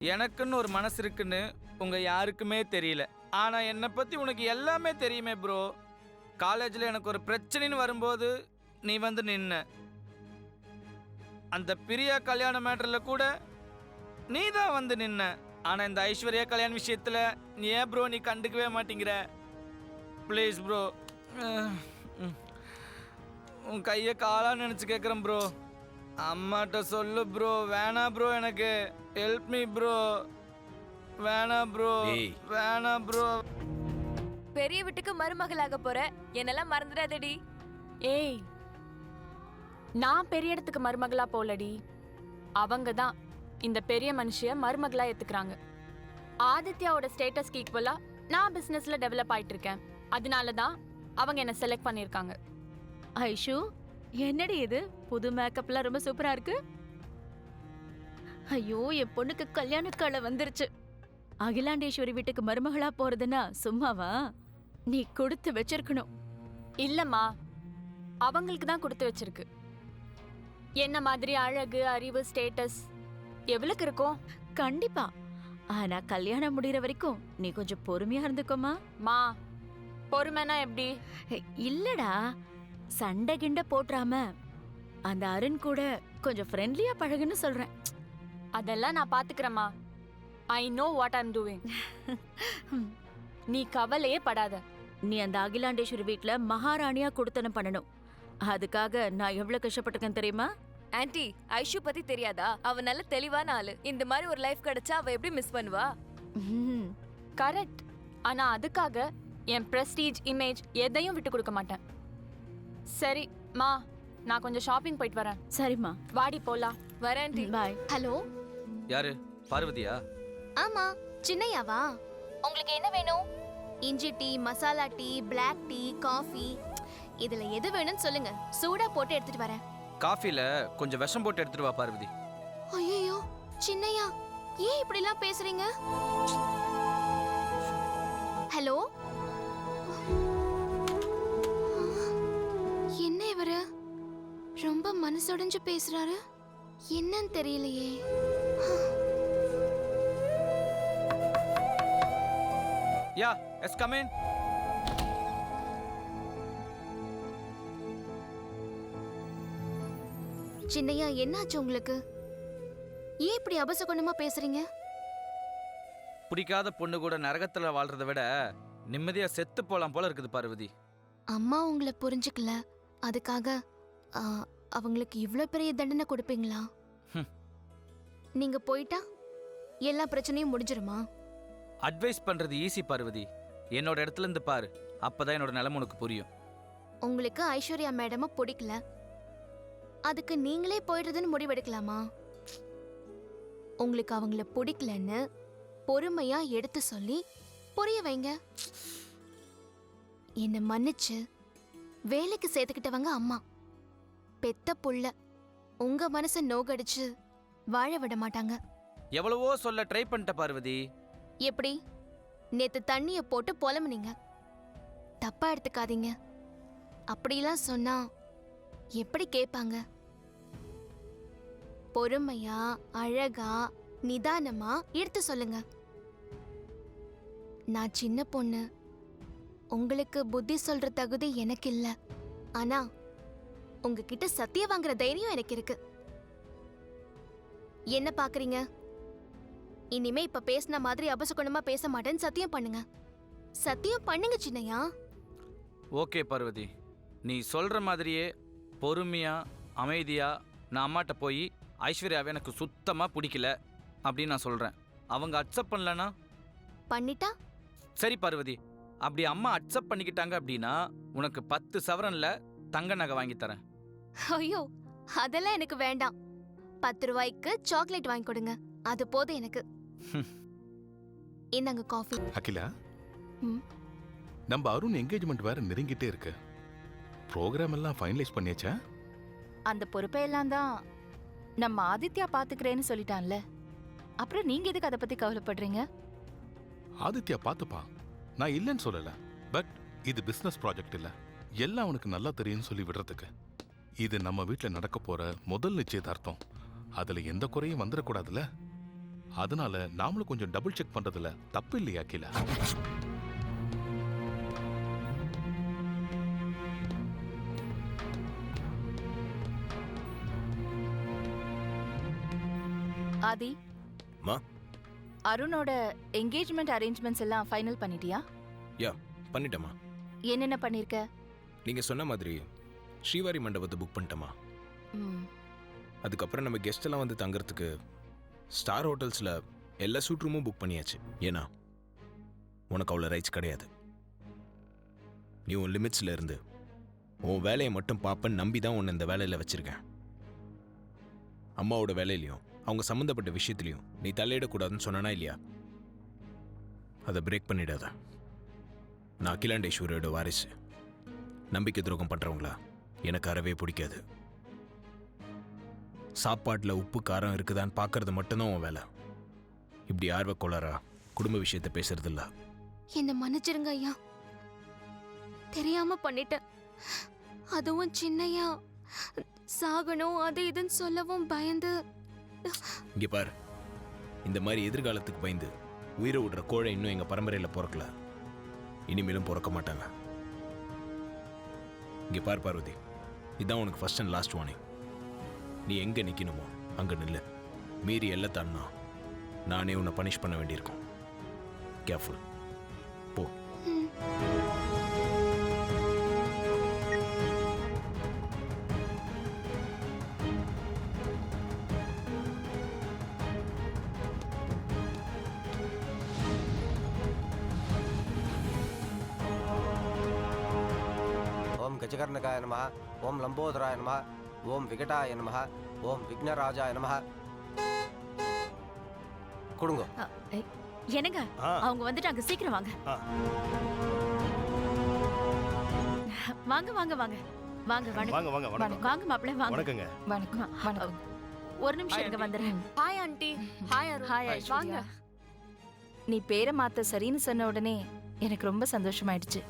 எனக்குன்னு ஒரு மனசு இருக்குன்னு உங்க யாருக்குமே தெரியல. ஆனா என்னை பத்தி உனக்கு எல்லாமே தெரியுமே ப்ரோ. காலேஜில் எனக்கு ஒரு பிரச்சனைன்னு வரும்போது நீ வந்து நின்ன. அந்த பிரியா கல்யாண மேட்டரில் கூட நீ தான் வந்து நின்ன. ஆனா இந்த ஐஸ்வர்யா கல்யாண விஷயத்துல நீ ஏன் ப்ரோ நீ கண்டுக்கவே மாட்டேங்கிற? ப்ளீஸ் ப்ரோ, உன் கையை காலா நினைச்சு கேட்குறேன் ப்ரோ. அம்மாட்ட சொல்லு ப்ரோ. வேணா ப்ரோ, எனக்கு ஹெல்ப் மீ ப்ரோ. வேணா ப்ரோ, வேணா ப்ரோ. பெரிய வீட்டுக்கு மருமகளாக போற, என்னெல்லாம் மறந்துடாதடி. ஏய், நான் பெரிய இடத்துக்கு மருமகளா போலடி. அவங்க தான் இந்த பெரிய மனுஷிய மருமகளா ஏத்துக்கிறாங்க. ஆதித்யாவோட ஸ்டேட்டஸ்க்கு ஈக்குவலா நான் பிசினஸ்ல டெவலப் ஆயிட்டு இருக்கேன். அதனால தான் அவங்க என்ன செலக்ட் பண்ணிருக்காங்க. ஐஷு, என்னடி இது? புது மேக்கப்லாம் ரொம்ப சூப்பரா இருக்கு. ஐயோ, என் பொண்ணுக்கு கல்யாண காலம் வந்துருச்சு. அகிலாண்டேஸ்வரி வீட்டுக்கு மருமகளா போறதுன்னா சும்மாவா? நீ கொடுத்து வச்சிருக்கணும். இல்லம்மா, அவங்களுக்கு தான் கொடுத்து வச்சிருக்கு. என்ன மாதிரி அழகு, அறிவு, ஸ்டேட்டஸ் எவ்வளவுக்கு இருக்கும்? கண்டிப்பா. ஆனா கல்யாணம் முடியற வரைக்கும் நீ கொஞ்சம் பொறுமையா இருந்துக்கோமா. மா, பொறுமைனா எப்படி? இல்லடா, சண்டை கிண்ட போட்றாம அந்த அருண் கூட கொஞ்சம் ஃப்ரெண்ட்லியா பழகுன்னு சொல்றேன். அதெல்லாம் நான் பாத்துக்கிறேம்மா. I know what I am doing. நீ கவலையே படாத. நீ அந்த அகிலாண்டேஸ்வரி வீட்ல மகாராணியா கொடுத்தனம் பண்ணணும். அதுக்காக நான் எவ்வளவு கஷ்டப்பட்டிருக்கேன் தெரியுமா? ஆன்ட்டி, ஐஷு பத்தி தெரியாதா? அவ நல்ல தெளிவான ஆளு. இந்த மாதிரி ஒரு லைஃப் கிடைச்சா அவ எப்படி மிஸ் பண்ணுவா? கரெக்ட். ஆனா அதுக்காக என் பிரஸ்டீஜ், இமேஜ் எதையும் விட்டு கொடுக்க மாட்டேன். சரி மா, நான் கொஞ்சம் ஷாப்பிங் போயிட்டு வரேன். சரிம்மா, வாடி போலாம். வரேன் ஆன்ட்டி. பாய். ஹலோ. யாரு? பார்வதியா? ஆமா, சின்னையாவா? உங்களுக்கு என்ன வேணும்? இஞ்சி tea, masala tea, black tea, coffee, இதுல எது வேணும்னு சொல்லுங்க, சூடா போட்டு எடுத்துட்டு வரேன். காஃபில கொஞ்சம் விஷம் போட்டு எடுத்துட்டு வா பார்வதி. ஐயோ சின்னையா, ஏன் இப்படி எல்லாம் பேசுறீங்க? ஹலோ. என்ன இவரு ரொம்ப மனசுடைஞ்சு பேசுறாரு? என்னன்னு தெரியலையே. யா, எஸ் கம் இன். சின்னையா, என்னாச்சு உங்களுக்கு? ஏன் இப்படி அபசகுணமா பேசுறீங்க? பிடிக்காத பொண்ணு கூட நரகத்துல வாழ்றதை விட நிம்மதியா செத்து போலாம் போல இருக்குது பார்வதி. அம்மா உங்களை புரிஞ்சுக்கல, அதுக்காக அவங்களுக்கு இவ்ளோ பெரிய தண்டனை கொடுப்பீங்களா? நீங்க போயிட்டா எல்லா பிரச்சனையும் முடிஞ்சிருமா? அட்வைஸ் பண்றது ஈஸி பார்வதி. என்னோட இடத்துல இருந்து பாரு, அப்பதான் என்னோட நிலைமை உனக்கு புரியும். உங்களுக்கு ஐஸ்வர்யா மேடம பிடிக்கல, அதுக்கு நீங்களே போயிடுறதுன்னு முடிவெடுக்கலாமா? உங்களுக்கு அவங்கள பிடிக்கலன்னு பொறுமையா எடுத்து சொல்லி புரிய வைங்க. என்ன மன்னிச்சு வேலைக்கு சேர்த்துக்கிட்டவங்க அம்மா. பெத்த புள்ள உங்க மனசை நோகடிச்சு வாழ விட மாட்டாங்க. எவ்வளவோ சொல்ல ட்ரை பண்ணிட்ட பார்வதி. எப்படி? நேத்து தண்ணிய போட்டு புலம்புனீங்க, தப்பா எடுத்துக்காதீங்க. அப்படிலாம் சொன்னா எப்படி கேட்பாங்க? பொறுமையா, அழகா, நிதானமா எடுத்து சொல்லுங்க. நான் சின்ன பொண்ணு, உங்களுக்கு புத்தி சொல்ற தகுதி எனக்கு இல்ல. ஆனா உங்ககிட்ட சத்தியம் வாங்குற தைரியம் எனக்கு இருக்கு. என்ன பாக்குறீங்க? இனிமே இப்ப பேசின மாதிரி அபசகுணமா பேச மாட்டேன்னு சத்தியம் பண்ணுங்க. சத்தியம் பண்ணுங்க சின்னையா. ஓகே பார்வதி, நீ சொல்ற மாதிரியே பொறுமையா அமைதியா நான் அம்மாட்ட போய் ஐஸ்வர்யாவை எனக்கு சுத்தமா பிடிக்கல அப்படின்னு நான் சொல்றேன். அவங்க அக்செப்ட் பண்ணலனா? பண்ணிட்டா? சரி பார்வதி, அப்படி அம்மா அக்செப்ட் பண்ணிக்கிட்டாங்க அப்படின்னா உனக்கு 10 சவரன்ல தங்க நகை வாங்கி தரேன். ஐயோ, அதெல்லாம் எனக்கு வேண்டாம். 10 ரூபாய்க்கு சாக்லேட் வாங்கி கொடுங்க, அது போதும் எனக்கு. இந்தாங்க காஃபி. அகிலா, நம்ம அருண் என்கேஜ்மெண்ட் வேற நெருங்கிட்டே இருக்கு. ப்ரோக்ராம் எல்லாம் ஃபைனலைஸ் பண்ணியாச்சா? அந்த பொறுப்பையெல்லாம் தான் நம்ம ஆதித்யா பாத்துக்கிறேன்னு சொல்லிட்டான்ல. அப்புறம் நீங்க எதுக்கு அதை பத்தி கவலைப்படுறீங்க? ஆதித்யா பாத்துப்பா, நான் இல்லைன்னு சொல்லல. பட் இது பிசினஸ் ப்ராஜெக்ட் இல்ல, எல்லாம் அவனுக்கு நல்லா தெரியும்னு சொல்லி விடுறதுக்கு. இது நம்ம வீட்டில் நடக்க போற முதல் நிச்சயதார்த்தம். அதுல எந்த குறையும் வந்துடக்கூடாதுல்ல. அதனால நாமளும் கொஞ்சம் டபுள் செக் பண்றதுல தப்பு இல்லையா அகிலா? ஆதி மா? அருணோட என்கேஜ்மெண்ட் அரேஞ்ச்மெண்ட்ஸ் எல்லாம் ஃபைனல் பண்ணிட்டியா? பண்ணிட்டேம்மா. என்னென்ன பண்ணிருக்க? நீங்க சொன்ன மாதிரி ஸ்ரீவாரி மண்டபத்தை புக் பண்ணிட்டேம்மா. ம், அதுக்கப்புறம் நம்ம கெஸ்ட் எல்லாம் வந்து தங்குறதுக்கு ஸ்டார் ஹோட்டல்ஸ்ல எல்லா சூட் ரூமும் புக் பண்ணியாச்சு. ஏன்னா உனக்கு அவ்வளோ ரைட்ஸ் கிடையாது. நீ உன் லிமிட்ஸ்ல இருந்து உன் வேலையை மட்டும் பார்ப்பேன்னு நம்பி தான் உன்னை இந்த வேலையில் வச்சிருக்கேன். அம்மாவோட வேலையிலையும் அவங்க சம்மந்தப்பட்ட விஷயத்துலையும் நீ தலையிடக்கூடாதுன்னு சொன்னா இல்லையா? அதை பிரேக் பண்ணிடாத. நான் அகிலாண்டேஸ்வரியோட வாரிசு. நம்பிக்கை துரோகம் பண்றவங்களா எனக்கு அறவே பிடிக்காது. சாப்பாட்டில் உப்பு காரம் இருக்குதான்னு பார்க்கறது மட்டும்தான் உன் வேலை. இப்படி ஆர்வ கோளாறா குடும்ப விஷயத்தை பேசுறது இல்ல. என்ன மன்னிச்சிருங்க ஐயா, தெரியாம பண்ணிட்டேன். அதுவும் சின்னையா சாகணும் அது இதுன்னு சொல்லவும் பயந்து. இங்க பாரு, இந்த மாதிரி எதிர்காலத்துக்கு பயந்து உயிரை விடுற கோழை இன்னும் எங்க பரம்பரையில் பிறக்கல, இனிமேலும் பிறக்க மாட்டாங்க. இங்க பார் பார்வதி, இதான் உனக்கு ஃபர்ஸ்ட் அண்ட் லாஸ்ட் வார்னிங். நீ எங்க நிக்கணுமோ அங்க நில்லு. மீறி எல்லை தான்னா நானே உன்னை பனிஷ் பண்ண வேண்டியிருக்கும். கேர்ஃபுல். போ. ஓம் கஜகர்ணகாய நமஹ, ஓம் லம்போதராய நமஹ, ஓம் விகடாய நமஹ, ஓம் விக்னராஜாய நமஹ. கொடுங்க. என்னங்க அவங்க வந்துட்டாங்க, சீக்கிரம் வாங்க. வாங்க வாங்க வாங்க வாங்க. வாங்க வாங்க வணக்கம். வாங்க மாப்பிள்ளை வாங்க. வணக்கங்க. வணக்கம் வணக்கம். ஒரு நிமிஷம் இருங்க, வந்துடுறேன். Hi aunty. Hi Arun. Hi வாங்க. ஐஸ்வர்யா. நீ பேரை மாத்த சரின்னு சொன்ன உடனே எனக்கு ரொம்ப சந்தோஷமாயிடுச்சு.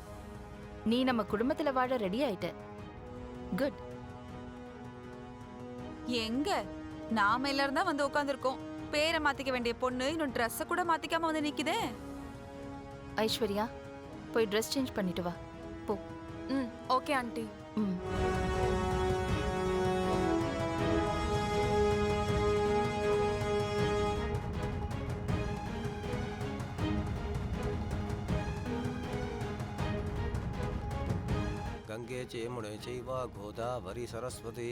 நீ நம்ம குடும்பத்துல வாழ ரெடி ஆயிட்ட. குட். எங்க நாம எல்லாரும் தான் வந்து உட்கார்ந்திருக்கோம். பேரை மாத்திக்க வேண்டிய பொண்ணு இன்னும் ட்ரெஸ்ஸ கூட மாத்திக்காம வந்து நிக்குதே. ஐஸ்வர்யா, போய் ட்ரெஸ் சேஞ்ச் பண்ணிட்டு வா. போ. ம், ஓகே ஆண்டி. ம். गंगे च यमुने चैव गोदावरी सरस्वती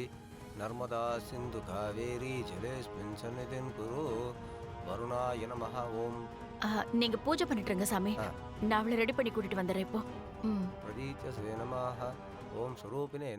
नर्मदा सिंधु कावेरी जलेस्मिन् सन्निधिं कुरु वरुणाय नमः. ओम நீங்க பூஜை பண்ணிட்டு இருங்க சாமி. ஆ. நான் அவளை ரெடி பண்ணி கூட்டிட்டு வந்துடுறேன் இப்போ. ம். प्रदीप्यसे नमः. ओम स्वरूपिणे